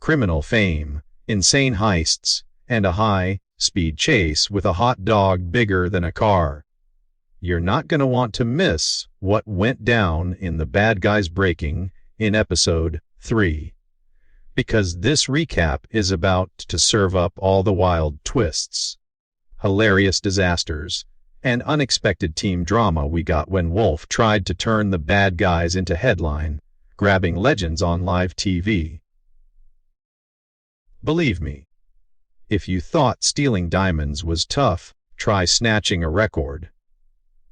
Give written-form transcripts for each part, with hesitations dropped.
criminal fame, insane heists, and a high-speed chase with a hot dog bigger than a car. You're not going to want to miss what went down in The Bad Guys Breaking in Episode 3, because this recap is about to serve up all the wild twists, hilarious disasters, and unexpected team drama we got when Wolf tried to turn the bad guys into headline-grabbing legends on live TV. Believe me, if you thought stealing diamonds was tough, try snatching a record.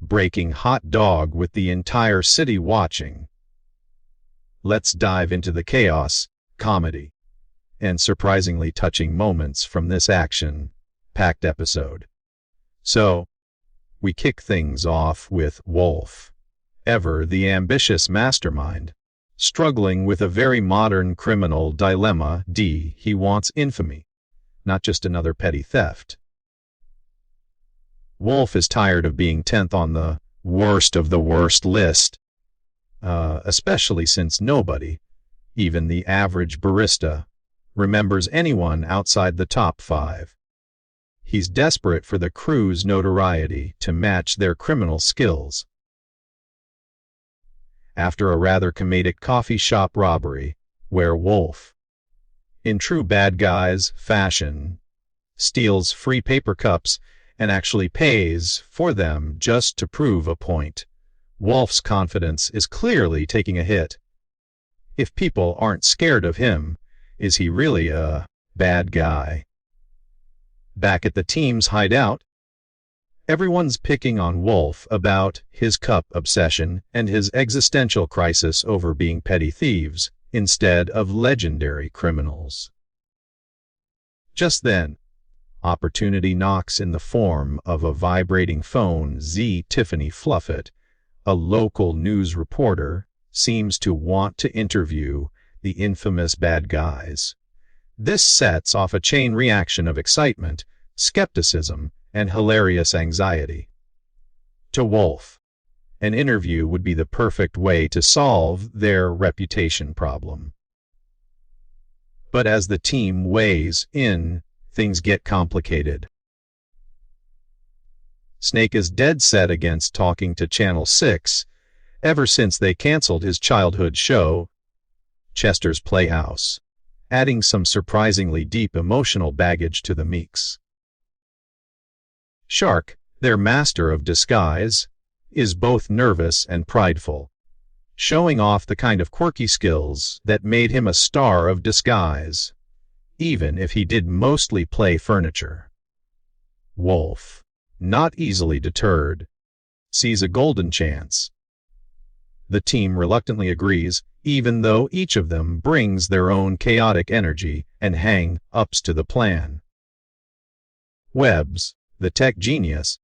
Breaking hot dog with the entire city watching. Let's dive into the chaos, comedy, and surprisingly touching moments from this action-packed episode. So, we kick things off with Wolf, ever the ambitious mastermind, struggling with a very modern criminal dilemma. He wants infamy, not just another petty theft. Wolf is tired of being 10th on the worst of the worst list, especially since nobody, even the average barista, remembers anyone outside the top 5. He's desperate for the crew's notoriety to match their criminal skills. After a rather comedic coffee shop robbery, where Wolf, in true bad guys fashion, steals free paper cups and actually pays for them just to prove a point, Wolf's confidence is clearly taking a hit. If people aren't scared of him, is he really a bad guy? Back at the team's hideout, everyone's picking on Wolf about his cup obsession and his existential crisis over being petty thieves instead of legendary criminals. Just then, opportunity knocks in the form of a vibrating phone. Tiffany Fluffett, a local news reporter, seems to want to interview the infamous bad guys. This sets off a chain reaction of excitement, skepticism, and hilarious anxiety. To Wolf, an interview would be the perfect way to solve their reputation problem. But as the team weighs in, things get complicated. Snake is dead set against talking to Channel 6 ever since they canceled his childhood show, Chester's Playhouse, adding some surprisingly deep emotional baggage to the mix. Shark, their master of disguise, is both nervous and prideful, showing off the kind of quirky skills that made him a star of disguise, even if he did mostly play furniture. Wolf, not easily deterred, sees a golden chance. The team reluctantly agrees, even though each of them brings their own chaotic energy and hang-ups to the plan. Webbs, the tech genius,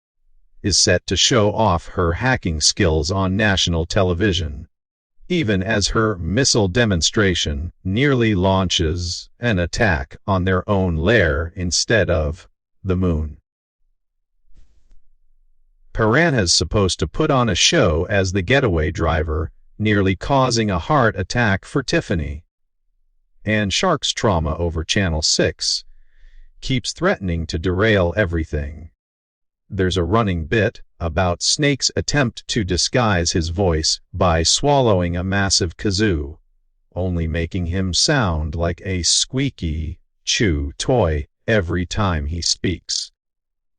is set to show off her hacking skills on national television, even as her missile demonstration nearly launches an attack on their own lair instead of the moon. Piranha's supposed to put on a show as the getaway driver, nearly causing a heart attack for Tiffany. And Shark's trauma over Channel 6 keeps threatening to derail everything. There's a running bit about Snake's attempt to disguise his voice by swallowing a massive kazoo, only making him sound like a squeaky chew toy every time he speaks.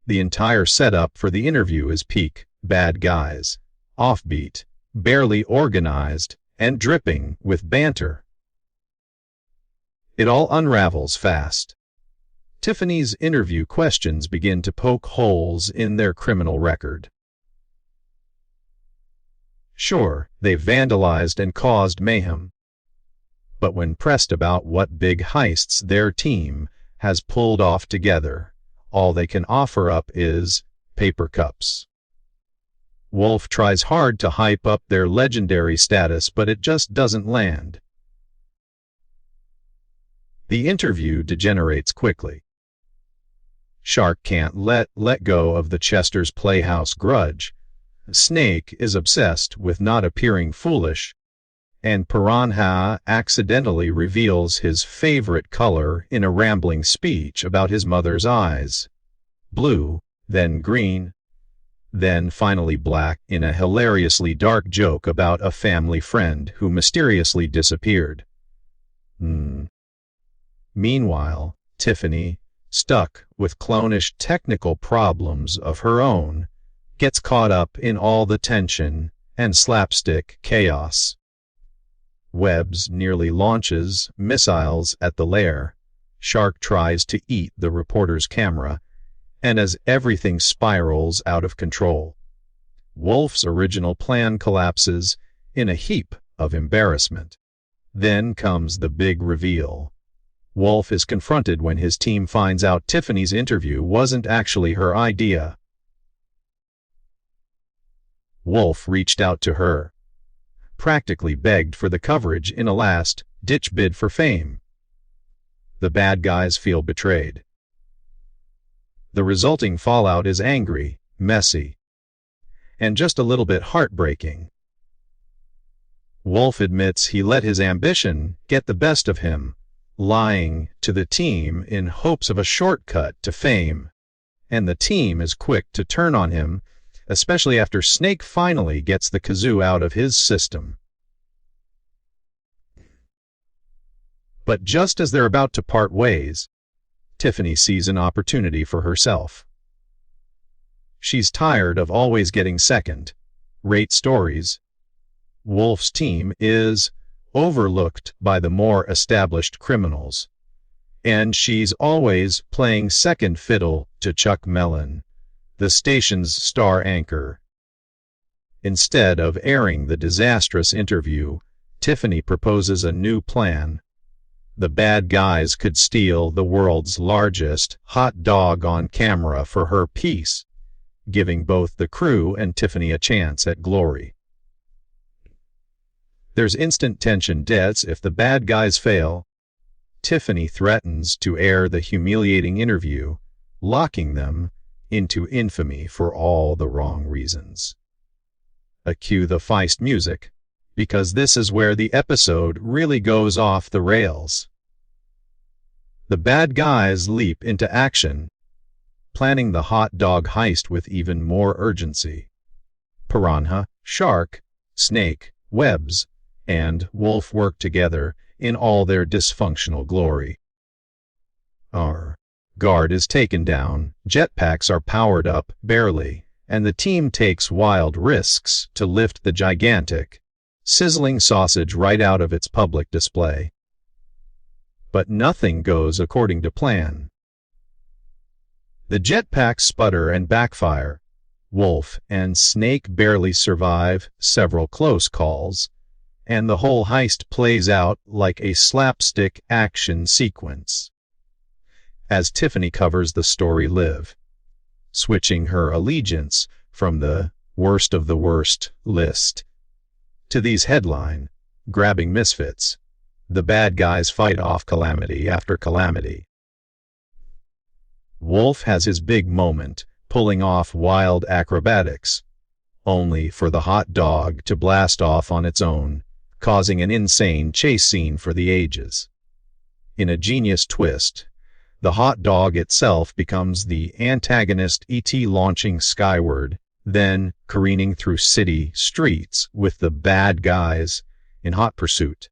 The entire setup for the interview is peak Bad Guys, offbeat, barely organized, and dripping with banter. It all unravels fast. Tiffany's interview questions begin to poke holes in their criminal record. Sure, they've vandalized and caused mayhem. But when pressed about what big heists their team has pulled off together, all they can offer up is paper cups. Wolf tries hard to hype up their legendary status, but it just doesn't land. The interview degenerates quickly. Shark can't let go of the Chester's Playhouse grudge. Snake is obsessed with not appearing foolish, and Piranha accidentally reveals his favorite color in a rambling speech about his mother's eyes. Blue, then green, then finally black in a hilariously dark joke about a family friend who mysteriously disappeared. Meanwhile, Tiffany, stuck with clownish technical problems of her own, gets caught up in all the tension and slapstick chaos. Webbs nearly launches missiles at the lair. Shark tries to eat the reporter's camera, and as everything spirals out of control, Wolf's original plan collapses in a heap of embarrassment. Then comes the big reveal. Wolf is confronted when his team finds out Tiffany's interview wasn't actually her idea. Wolf reached out to her, practically begged for the coverage in a last-ditch bid for fame. The bad guys feel betrayed. The resulting fallout is angry, messy, and just a little bit heartbreaking. Wolf admits he let his ambition get the best of him, lying to the team in hopes of a shortcut to fame, and the team is quick to turn on him, especially after Snake finally gets the kazoo out of his system. But just as they're about to part ways, Tiffany sees an opportunity for herself. She's tired of always getting second-rate stories. Wolf's team is overlooked by the more established criminals, and she's always playing second fiddle to Chuck Mellon, the station's star anchor. Instead of airing the disastrous interview, Tiffany proposes a new plan. The bad guys could steal the world's largest hot dog on camera for her piece, giving both the crew and Tiffany a chance at glory. There's instant tension deaths if the bad guys fail. Tiffany threatens to air the humiliating interview, locking them into infamy for all the wrong reasons. Cue the Feist music, because this is where the episode really goes off the rails. The bad guys leap into action, planning the hot dog heist with even more urgency. Piranha, Shark, Snake, Webbs, and Wolf work together in all their dysfunctional glory. Our guard is taken down, jetpacks are powered up barely, and the team takes wild risks to lift the gigantic, sizzling sausage right out of its public display. But nothing goes according to plan. The jetpacks sputter and backfire. Wolf and Snake barely survive several close calls, and the whole heist plays out like a slapstick action sequence. As Tiffany covers the story live, switching her allegiance from the worst of the worst list to these headline-grabbing misfits, the bad guys fight off calamity after calamity. Wolf has his big moment, pulling off wild acrobatics, only for the hot dog to blast off on its own, causing an insane chase scene for the ages. In a genius twist, the hot dog itself becomes the antagonist, E.T. launching skyward, then careening through city streets with the bad guys in hot pursuit.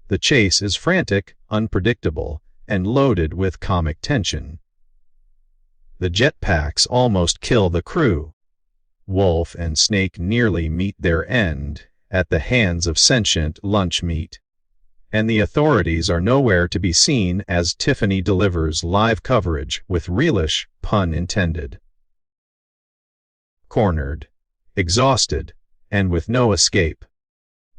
The chase is frantic, unpredictable, and loaded with comic tension. The jetpacks almost kill the crew. Wolf and Snake nearly meet their end at the hands of sentient lunch meat, and the authorities are nowhere to be seen as Tiffany delivers live coverage with realish, pun intended. Cornered, exhausted, and with no escape,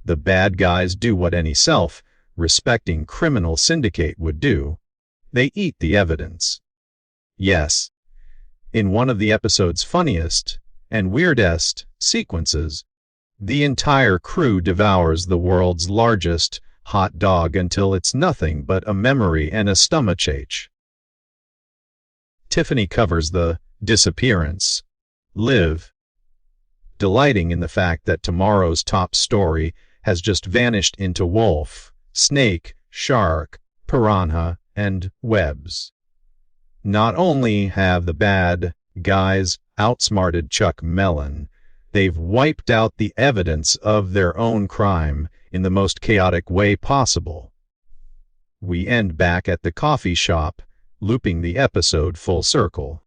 the bad guys do what any self-respecting criminal syndicate would do. They eat the evidence. Yes, in one of the episode's funniest and weirdest sequences, the entire crew devours the world's largest hot dog until it's nothing but a memory and a stomachache. Tiffany covers the disappearance, live, delighting in the fact that tomorrow's top story has just vanished into wolf, snake, shark, piranha, and webs. Not only have the bad guys outsmarted Chuck Mellon, they've wiped out the evidence of their own crime in the most chaotic way possible. We end back at the coffee shop, looping the episode full circle.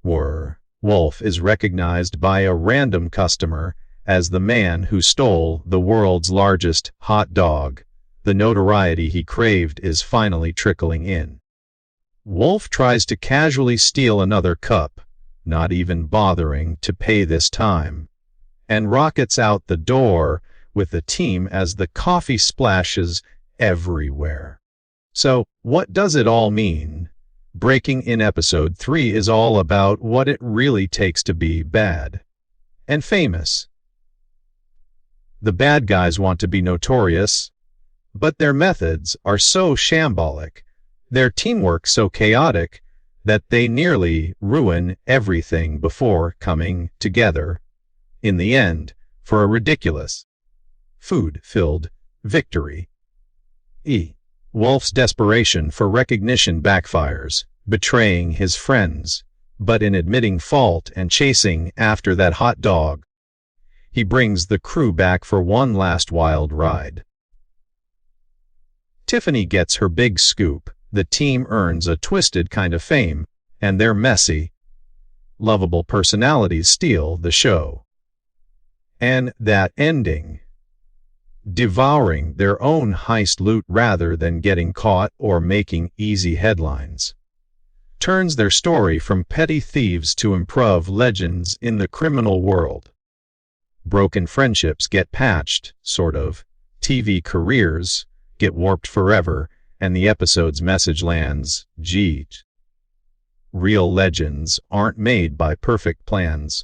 Wolf is recognized by a random customer as the man who stole the world's largest hot dog. The notoriety he craved is finally trickling in. Wolf tries to casually steal another cup, not even bothering to pay this time, and rockets out the door with the team as the coffee splashes everywhere. So, what does it all mean? Breaking in episode 3 is all about what it really takes to be bad and famous. The bad guys want to be notorious, but their methods are so shambolic, their teamwork so chaotic, that they nearly ruin everything before coming together, in the end, for a ridiculous, food-filled victory. Wolf's desperation for recognition backfires, betraying his friends, but in admitting fault and chasing after that hot dog, he brings the crew back for one last wild ride. Tiffany gets her big scoop, the team earns a twisted kind of fame, and their messy, lovable personalities steal the show. And that ending, devouring their own heist loot rather than getting caught or making easy headlines, turns their story from petty thieves to improv legends in the criminal world. Broken friendships get patched, sort of. TV careers get warped forever, and the episode's message lands, Jeet. Real legends aren't made by perfect plans,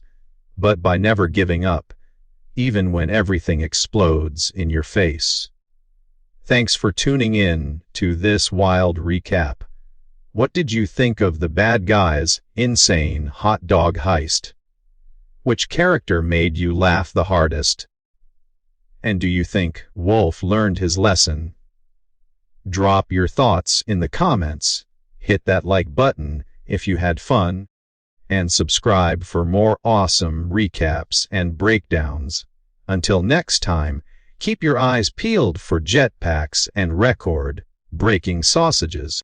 but by never giving up, even when everything explodes in your face. Thanks for tuning in to this wild recap. What did you think of the bad guys' insane hot dog heist? Which character made you laugh the hardest? And do you think Wolf learned his lesson? Drop your thoughts in the comments, hit that like button if you had fun, and subscribe for more awesome recaps and breakdowns. Until next time, keep your eyes peeled for jetpacks and record-breaking sausages.